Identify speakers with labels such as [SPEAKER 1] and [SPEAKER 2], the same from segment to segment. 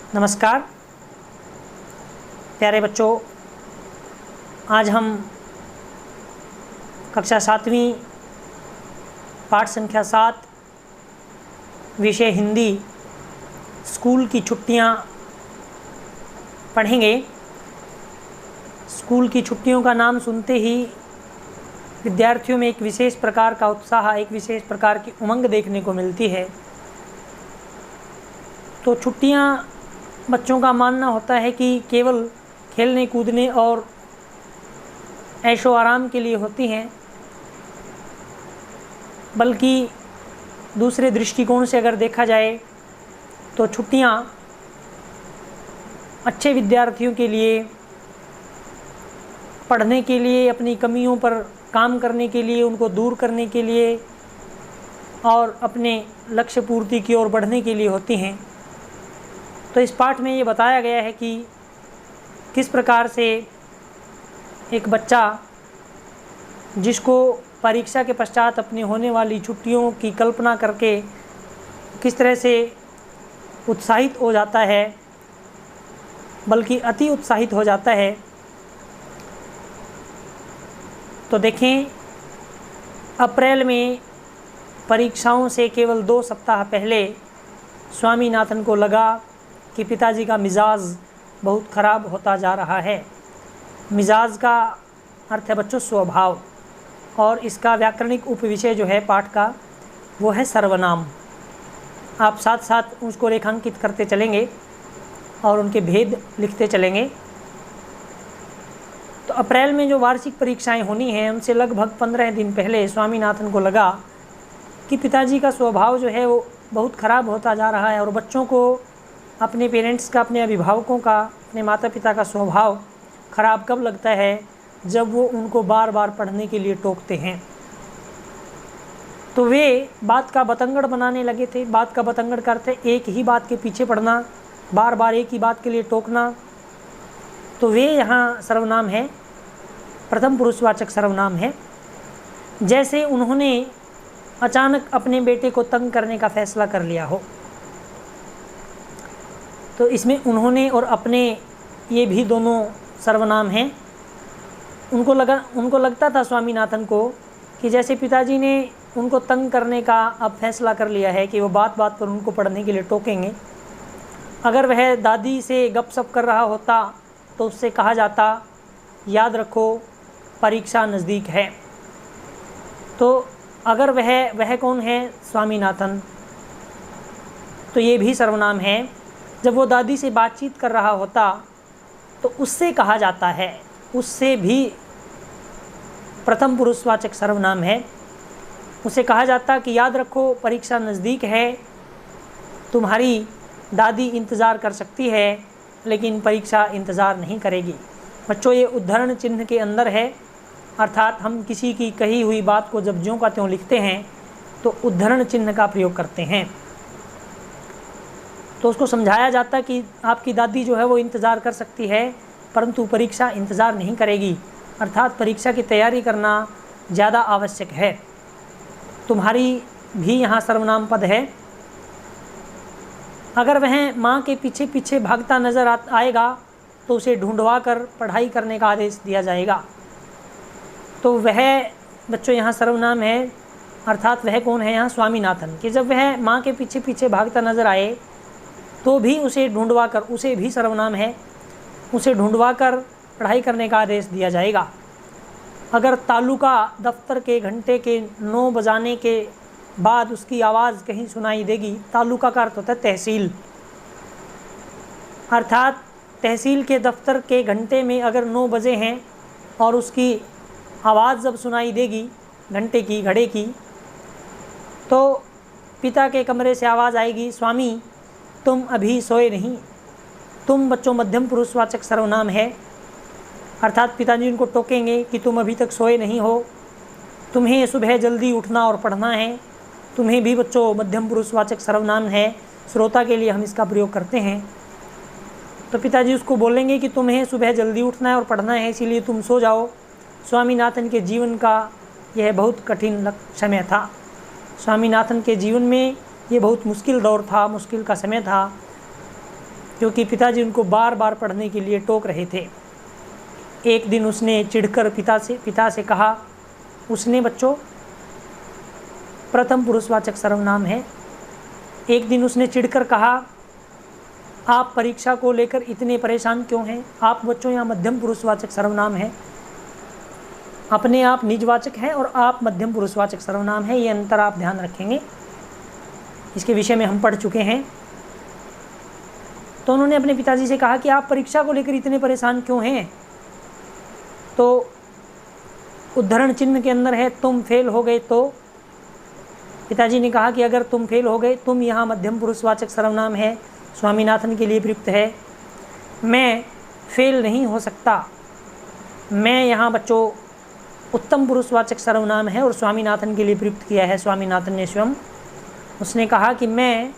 [SPEAKER 1] नमस्कार प्यारे बच्चों, आज हम कक्षा 7वीं पाठ संख्या 7 विषय हिंदी स्कूल की छुट्टियां पढ़ेंगे। स्कूल की छुट्टियों का नाम सुनते ही विद्यार्थियों में एक विशेष प्रकार का उत्साह, एक विशेष प्रकार की उमंग देखने को मिलती है। तो छुट्टियां बच्चों का मानना होता है कि केवल खेलने कूदने और ऐशो आराम के लिए होती हैं, बल्कि दूसरे दृष्टिकोण से अगर देखा जाए तो छुट्टियां अच्छे विद्यार्थियों के लिए पढ़ने के लिए, अपनी कमियों पर काम करने के लिए, उनको दूर करने के लिए और अपने लक्ष्य पूर्ति की ओर बढ़ने के लिए होती हैं। तो इस पाठ में ये बताया गया है कि किस प्रकार से एक बच्चा जिसको परीक्षा के पश्चात अपनी होने वाली छुट्टियों की कल्पना करके किस तरह से उत्साहित हो जाता है, बल्कि अति उत्साहित हो जाता है। तो देखें, अप्रैल में परीक्षाओं से केवल 2 सप्ताह पहले स्वामीनाथन को लगा कि पिताजी का मिजाज बहुत ख़राब होता जा रहा है। मिजाज का अर्थ है बच्चों स्वभाव, और इसका व्याकरणिक उपविषय जो है पाठ का वो है सर्वनाम। आप साथ साथ उसको रेखांकित करते चलेंगे और उनके भेद लिखते चलेंगे। तो अप्रैल में जो वार्षिक परीक्षाएं होनी हैं, उनसे लगभग 15 दिन पहले स्वामीनाथन को लगा कि पिताजी का स्वभाव जो है वो बहुत ख़राब होता जा रहा है। और बच्चों को अपने पेरेंट्स का, अपने अभिभावकों का, अपने माता पिता का स्वभाव ख़राब कब लगता है? जब वो उनको बार बार पढ़ने के लिए टोकते हैं। तो वे बात का बतंगड़ बनाने लगे थे। बात का बतंगड़ करते एक ही बात के पीछे पढ़ना, बार बार एक ही बात के लिए टोकना। तो वे यहाँ सर्वनाम है, प्रथम पुरुषवाचक सर्वनाम है। जैसे उन्होंने अचानक अपने बेटे को तंग करने का फैसला कर लिया हो। तो इसमें उन्होंने और अपने ये भी दोनों सर्वनाम हैं। उनको लगता था स्वामीनाथन को कि जैसे पिताजी ने उनको तंग करने का अब फैसला कर लिया है कि वो बात बात पर उनको पढ़ने के लिए टोकेंगे। अगर वह दादी से गपशप कर रहा होता तो उससे कहा जाता, याद रखो परीक्षा नज़दीक है। तो अगर वह कौन है? स्वामीनाथन। तो ये भी सर्वनाम है। जब वो दादी से बातचीत कर रहा होता तो उससे कहा जाता है, उससे भी प्रथम पुरुषवाचक सर्वनाम है। उसे कहा जाता कि याद रखो परीक्षा नज़दीक है, तुम्हारी दादी इंतज़ार कर सकती है लेकिन परीक्षा इंतज़ार नहीं करेगी। बच्चों, ये उद्धरण चिन्ह के अंदर है, अर्थात हम किसी की कही हुई बात को जब ज्यों का त्यों लिखते हैं तो उद्धरण चिन्ह का प्रयोग करते हैं। तो उसको समझाया जाता कि आपकी दादी जो है वो इंतज़ार कर सकती है परंतु परीक्षा इंतज़ार नहीं करेगी, अर्थात परीक्षा की तैयारी करना ज़्यादा आवश्यक है। तुम्हारी भी यहाँ सर्वनाम पद है। अगर वह माँ के पीछे पीछे भागता नज़र आएगा तो उसे ढूंढवा कर पढ़ाई करने का आदेश दिया जाएगा। तो वह बच्चों यहाँ सर्वनाम है, अर्थात वह कौन है यहाँ? स्वामीनाथन। कि जब वह माँ के पीछे पीछे भागता नज़र आए तो भी उसे ढूंढवा कर, उसे भी सर्वनाम है, उसे ढूंढवा कर पढ़ाई करने का आदेश दिया जाएगा। अगर तालुका दफ्तर के घंटे के 9 बजाने के बाद उसकी आवाज़ कहीं सुनाई देगी, तालुका का अर्थ होता है तहसील, अर्थात तहसील के दफ्तर के घंटे में अगर 9 बजे हैं और उसकी आवाज़ जब सुनाई देगी घंटे की, घड़े की, तो पिता के कमरे से आवाज़ आएगी, स्वामी तुम अभी सोए नहीं। तुम बच्चों मध्यम पुरुषवाचक सर्वनाम है, अर्थात पिताजी उनको टोकेंगे कि तुम अभी तक सोए नहीं हो, तुम्हें सुबह जल्दी उठना और पढ़ना है। तुम्हें भी बच्चों मध्यम पुरुषवाचक सर्वनाम है, श्रोता के लिए हम इसका प्रयोग करते हैं। तो पिताजी उसको बोलेंगे कि तुम्हें सुबह जल्दी उठना है और पढ़ना है, इसीलिए तुम सो जाओ। स्वामीनाथन के जीवन का यह बहुत कठिन समय था। स्वामीनाथन के जीवन में ये बहुत मुश्किल दौर था, मुश्किल का समय था। क्योंकि पिताजी उनको बार बार पढ़ने के लिए टोक रहे थे। एक दिन उसने चिढ़कर पिता से कहा, उसने बच्चों प्रथम पुरुषवाचक सर्वनाम है। एक दिन उसने चिढ़कर कहा, आप परीक्षा को लेकर इतने परेशान क्यों हैं? आप बच्चों यहाँ मध्यम पुरुषवाचक सर्वनाम है, अपने आप निजवाचक है और आप मध्यम पुरुषवाचक सर्वनाम है। ये अंतर आप ध्यान रखेंगे, इसके विषय में हम पढ़ चुके हैं। तो उन्होंने अपने पिताजी से कहा कि आप परीक्षा को लेकर इतने परेशान क्यों हैं? तो उद्धरण चिन्ह के अंदर है तुम फेल हो गए तो। पिताजी ने कहा कि अगर तुम फेल हो गए, तुम यहाँ मध्यम पुरुषवाचक सर्वनाम है, स्वामीनाथन के लिए प्रयुक्त है। मैं फेल नहीं हो सकता, मैं यहाँ बच्चों उत्तम पुरुषवाचक सर्वनाम है और स्वामीनाथन के लिए प्रयुक्त किया है स्वामीनाथन ने स्वयं। उसने कहा कि मैं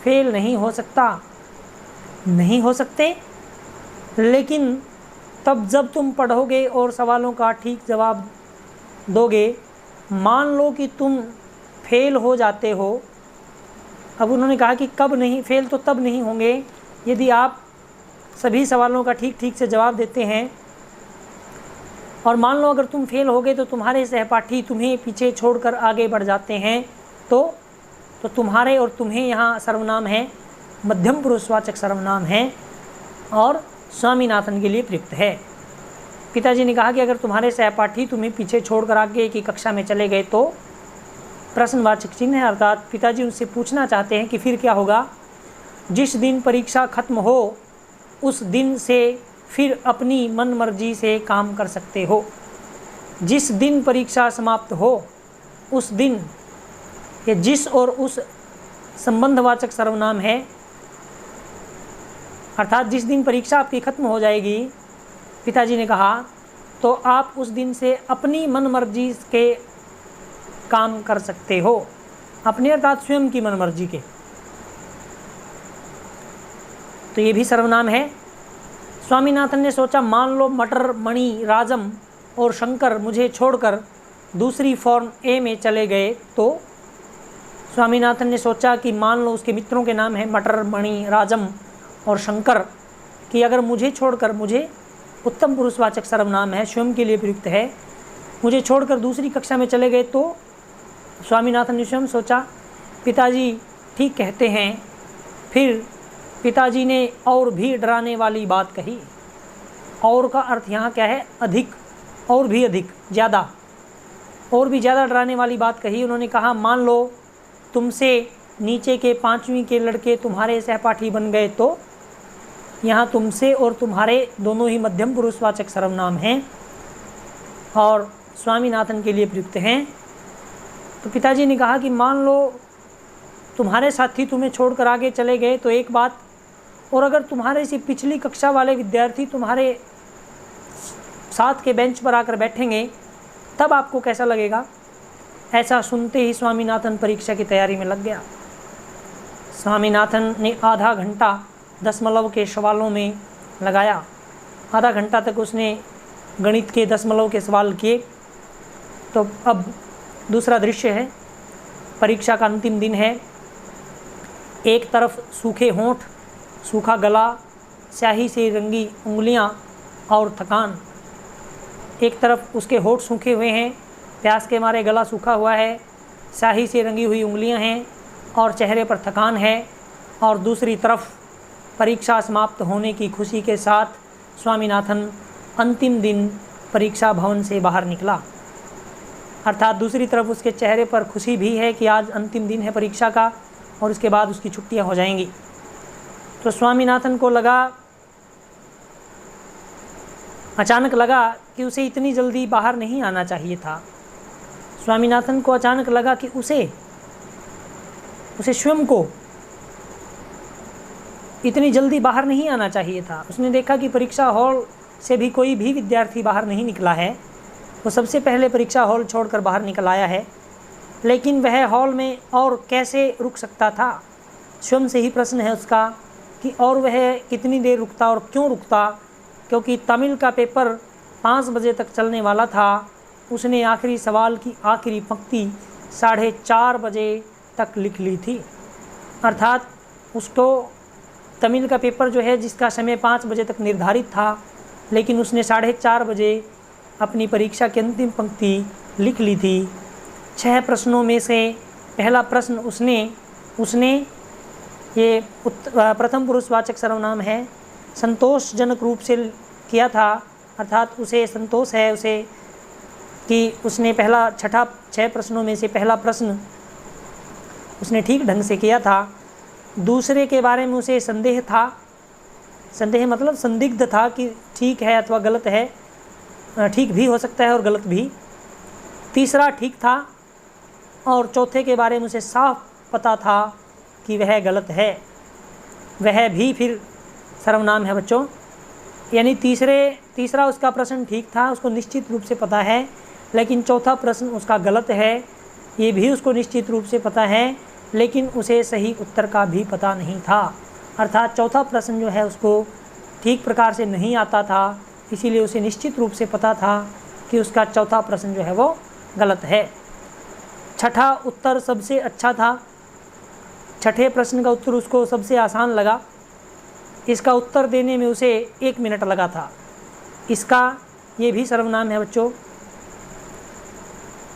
[SPEAKER 1] फेल नहीं हो सकता, नहीं हो सकते, लेकिन तब जब तुम पढ़ोगे और सवालों का ठीक जवाब दोगे, मान लो कि तुम फेल हो जाते हो। अब उन्होंने कहा कि कब नहीं, फेल तो तब नहीं होंगे यदि आप सभी सवालों का ठीक ठीक से जवाब देते हैं। और मान लो अगर तुम फेल हो गए तो तुम्हारे सहपाठी तुम्हें पीछे छोड़कर आगे बढ़ जाते हैं, तो तुम्हारे और तुम्हें यहाँ सर्वनाम है, मध्यम पुरुषवाचक सर्वनाम है और स्वामीनाथन के लिए प्रयुक्त है। पिताजी ने कहा कि अगर तुम्हारे सहपाठी तुम्हें पीछे छोड़कर आगे की कक्षा में चले गए तो प्रश्नवाचक चिन्ह है, अर्थात पिताजी उनसे पूछना चाहते हैं कि फिर क्या होगा। जिस दिन परीक्षा खत्म हो उस दिन से फिर अपनी मन मर्जी से काम कर सकते हो। जिस दिन परीक्षा समाप्त हो उस दिन, ये जिस और उस संबंधवाचक सर्वनाम है, अर्थात जिस दिन परीक्षा आपकी खत्म हो जाएगी, पिताजी ने कहा, तो आप उस दिन से अपनी मन मर्जी के काम कर सकते हो। अपने अर्थात स्वयं की मनमर्जी के। तो ये भी सर्वनाम है। स्वामीनाथन ने सोचा, मान लो मटर, मणि, राजम और शंकर मुझे छोड़कर दूसरी फॉर्म ए में चले गए तो। स्वामीनाथन ने सोचा कि मान लो उसके मित्रों के नाम है मटर, मणि, राजम और शंकर, कि अगर मुझे छोड़कर, मुझे उत्तम पुरुषवाचक सर्वनाम है, स्वयं के लिए प्रयुक्त है, मुझे छोड़कर दूसरी कक्षा में चले गए तो। स्वामीनाथन ने स्वयं सोचा, पिताजी ठीक कहते हैं। फिर पिताजी ने और भी डराने वाली बात कही। और का अर्थ यहाँ क्या है? अधिक, और भी अधिक, ज़्यादा, और भी ज़्यादा डराने वाली बात कही। उन्होंने कहा, मान लो तुमसे नीचे के 5वीं के लड़के तुम्हारे सहपाठी बन गए तो। यहाँ तुमसे और तुम्हारे दोनों ही मध्यम पुरुषवाचक सर्वनाम हैं और स्वामीनाथन के लिए प्रयुक्त हैं। तो पिताजी ने कहा कि मान लो तुम्हारे साथी तुम्हें छोड़कर आगे चले गए तो एक बात, और अगर तुम्हारे से पिछली कक्षा वाले विद्यार्थी तुम्हारे साथ के बेंच पर आकर बैठेंगे तब आपको कैसा लगेगा? ऐसा सुनते ही स्वामीनाथन परीक्षा की तैयारी में लग गया। स्वामीनाथन ने आधा घंटा दशमलव के सवालों में लगाया। आधा घंटा तक उसने गणित के दशमलव के सवाल किए। तो अब दूसरा दृश्य है, परीक्षा का अंतिम दिन है। एक तरफ सूखे होंठ, सूखा गला, स्याही से रंगी उंगलियां और थकान। एक तरफ उसके होंठ सूखे हुए हैं, प्यास के मारे गला सूखा हुआ है, स्याही से रंगी हुई उंगलियां हैं और चेहरे पर थकान है। और दूसरी तरफ परीक्षा समाप्त होने की खुशी के साथ स्वामीनाथन अंतिम दिन परीक्षा भवन से बाहर निकला। अर्थात दूसरी तरफ उसके चेहरे पर खुशी भी है कि आज अंतिम दिन है परीक्षा का और इसके बाद उसकी छुट्टियां हो जाएंगी। तो स्वामीनाथन को लगा, अचानक लगा कि उसे इतनी जल्दी बाहर नहीं आना चाहिए था। स्वामीनाथन को अचानक लगा कि उसे स्वयं को इतनी जल्दी बाहर नहीं आना चाहिए था। उसने देखा कि परीक्षा हॉल से भी कोई भी विद्यार्थी बाहर नहीं निकला है। वो सबसे पहले परीक्षा हॉल छोड़कर बाहर निकल आया है, लेकिन वह हॉल में और कैसे रुक सकता था? स्वयं से ही प्रश्न है उसका कि और वह कितनी देर रुकता और क्यों रुकता, क्योंकि तमिल का पेपर 5 बजे तक चलने वाला था। उसने आखिरी सवाल की आखिरी पंक्ति 4:30 बजे तक लिख ली थी। अर्थात उसको तमिल का पेपर जो है जिसका समय 5 बजे तक निर्धारित था, लेकिन उसने 4:30 बजे अपनी परीक्षा की अंतिम पंक्ति लिख ली थी। 6 प्रश्नों में से पहला प्रश्न उसने ये प्रथम पुरुषवाचक सर्वनाम है, संतोषजनक रूप से किया था, अर्थात उसे संतोष है उसे कि उसने पहला 6 प्रश्नों में से पहला प्रश्न उसने ठीक ढंग से किया था। दूसरे के बारे में उसे संदेह था, संदेह मतलब संदिग्ध था कि ठीक है अथवा गलत है, ठीक भी हो सकता है और गलत भी। तीसरा ठीक था और चौथे के बारे में उसे साफ पता था कि वह गलत है, वह भी फिर सर्वनाम है बच्चों। यानी तीसरा उसका प्रश्न ठीक था, उसको निश्चित रूप से पता है, लेकिन चौथा प्रश्न उसका गलत है, ये भी उसको निश्चित रूप से पता है, लेकिन उसे सही उत्तर का भी पता नहीं था। अर्थात चौथा प्रश्न जो है उसको ठीक प्रकार से नहीं आता था, इसीलिए उसे निश्चित रूप से पता था कि उसका चौथा प्रश्न जो है वो गलत है। छठा उत्तर सबसे अच्छा था, छठे प्रश्न का उत्तर उसको सबसे आसान लगा। इसका उत्तर देने में उसे 1 मिनट लगा था। इसका ये भी सर्वनाम है बच्चों,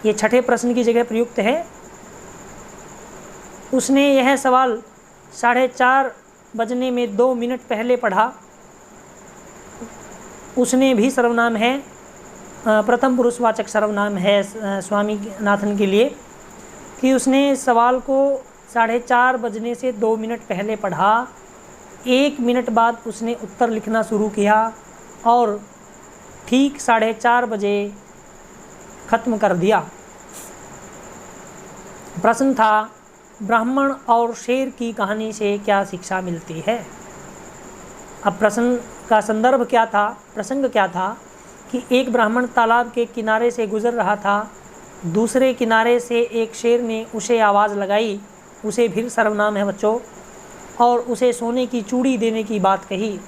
[SPEAKER 1] ये छठे प्रश्न की जगह प्रयुक्त है। उसने यह सवाल 4:30 बजने में 2 मिनट पहले पढ़ा, उसने भी सर्वनाम है, प्रथम पुरुषवाचक सर्वनाम है स्वामीनाथन के लिए, कि उसने सवाल को 4:30 बजने से 2 मिनट पहले पढ़ा, 1 मिनट बाद उसने उत्तर लिखना शुरू किया और ठीक 4:30 बजे ख़त्म कर दिया। प्रश्न था, ब्राह्मण और शेर की कहानी से क्या शिक्षा मिलती है। अब प्रश्न का संदर्भ क्या था, प्रसंग क्या था कि एक ब्राह्मण तालाब के किनारे से गुजर रहा था, दूसरे किनारे से एक शेर ने उसे आवाज़ लगाई, उसे फिर सर्वनाम है बच्चों, और उसे सोने की चूड़ी देने की बात कही।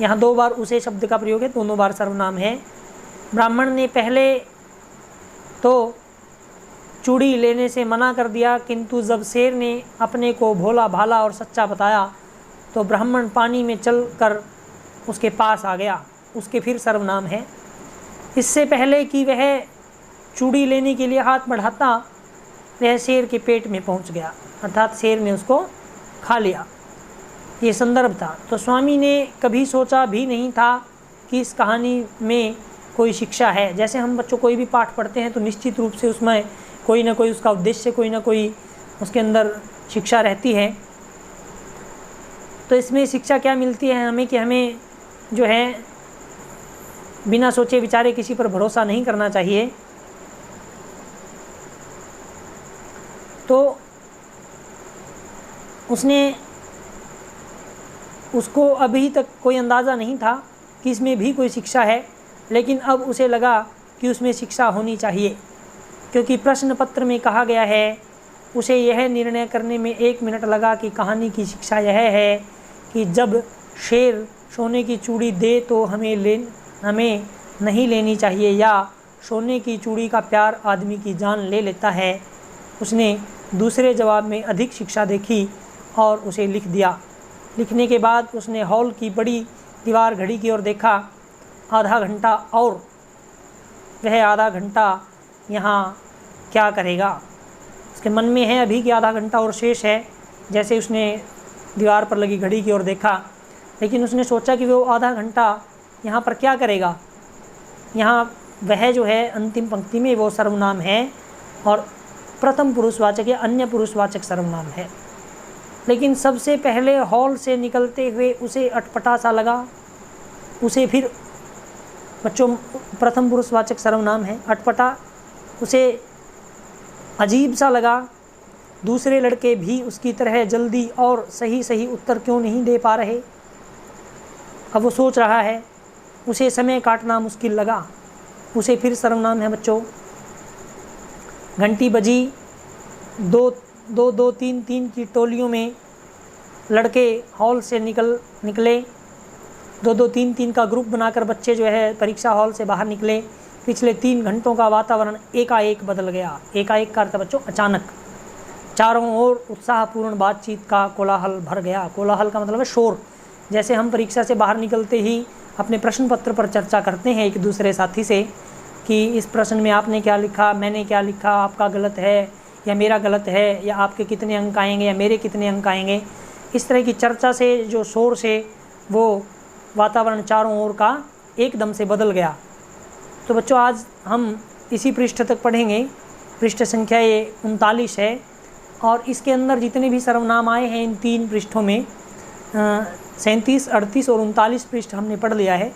[SPEAKER 1] यहाँ 2 बार उसे शब्द का प्रयोग है, दोनों बार सर्वनाम है। ब्राह्मण ने पहले तो चूड़ी लेने से मना कर दिया, किंतु जब शेर ने अपने को भोला भाला और सच्चा बताया तो ब्राह्मण पानी में चलकर उसके पास आ गया, उसके फिर सर्वनाम है। इससे पहले कि वह चूड़ी लेने के लिए हाथ बढ़ाता, वह शेर के पेट में पहुंच गया, अर्थात शेर ने उसको खा लिया। ये संदर्भ था। तो स्वामी ने कभी सोचा भी नहीं था कि इस कहानी में कोई शिक्षा है। जैसे हम बच्चों कोई भी पाठ पढ़ते हैं तो निश्चित रूप से उसमें कोई ना कोई उसका उद्देश्य, कोई ना कोई उसके अंदर शिक्षा रहती है। तो इसमें शिक्षा क्या मिलती है हमें कि हमें जो है बिना सोचे विचारे किसी पर भरोसा नहीं करना चाहिए। तो उसको अभी तक कोई अंदाज़ा नहीं था कि इसमें भी कोई शिक्षा है, लेकिन अब उसे लगा कि उसमें शिक्षा होनी चाहिए, क्योंकि प्रश्न पत्र में कहा गया है। उसे यह निर्णय करने में 1 मिनट लगा कि कहानी की शिक्षा यह है कि जब शेर सोने की चूड़ी दे तो हमें नहीं लेनी चाहिए, या सोने की चूड़ी का प्यार आदमी की जान ले लेता है। उसने दूसरे जवाब में अधिक शिक्षा देखी और उसे लिख दिया। लिखने के बाद उसने हॉल की बड़ी दीवार घड़ी की ओर देखा, आधा घंटा और, वह आधा घंटा यहाँ क्या करेगा। उसके मन में है अभी कि आधा घंटा और शेष है, जैसे उसने दीवार पर लगी घड़ी की ओर देखा, लेकिन उसने सोचा कि वो आधा घंटा यहाँ पर क्या करेगा। यहाँ वह जो है अंतिम पंक्ति में वो सर्वनाम है और प्रथम पुरुषवाचक या अन्य पुरुषवाचक सर्वनाम है। लेकिन सबसे पहले हॉल से निकलते हुए उसे अटपटा सा लगा। उसे फिर बच्चों प्रथम पुरुषवाचक सर्वनाम है, अटपटा, उसे अजीब सा लगा। दूसरे लड़के भी उसकी तरह जल्दी और सही उत्तर क्यों नहीं दे पा रहे। अब वो सोच रहा है, उसे समय काटना मुश्किल लगा। उसे फिर सर्वनाम है बच्चों। घंटी बजी, 2-2-3 की टोलियों में लड़के हॉल से निकले। 2-2-3 का ग्रुप बनाकर बच्चे जो है परीक्षा हॉल से बाहर निकले। पिछले 3 घंटों का वातावरण एकाएक बदल गया। एकाएक का अर्थ बच्चों अचानक। चारों ओर उत्साहपूर्ण बातचीत का कोलाहल भर गया। कोलाहल का मतलब है शोर। जैसे हम परीक्षा से बाहर निकलते ही अपने प्रश्न पत्र पर चर्चा करते हैं एक दूसरे साथी से कि इस प्रश्न में आपने क्या लिखा, मैंने क्या लिखा, आपका गलत है या मेरा गलत है, या आपके कितने अंक आएंगे या मेरे कितने अंक आएंगे। इस तरह की चर्चा से, जो शोर से, वो वातावरण चारों ओर का एकदम से बदल गया। तो बच्चों, आज हम इसी पृष्ठ तक पढ़ेंगे। पृष्ठ संख्या ये 39 है और इसके अंदर जितने भी सर्वनाम आए हैं इन 3 पृष्ठों में 37, 38 और 39 पृष्ठ हमने पढ़ लिया है।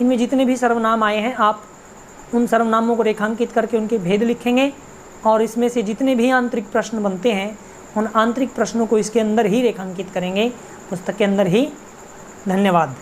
[SPEAKER 1] इनमें जितने भी सर्वनाम आए हैं आप उन सर्वनामों को रेखांकित करके उनके भेद लिखेंगे और इसमें से जितने भी आंतरिक प्रश्न बनते हैं उन आंतरिक प्रश्नों को इसके अंदर ही रेखांकित करेंगे, पुस्तक के अंदर ही। धन्यवाद।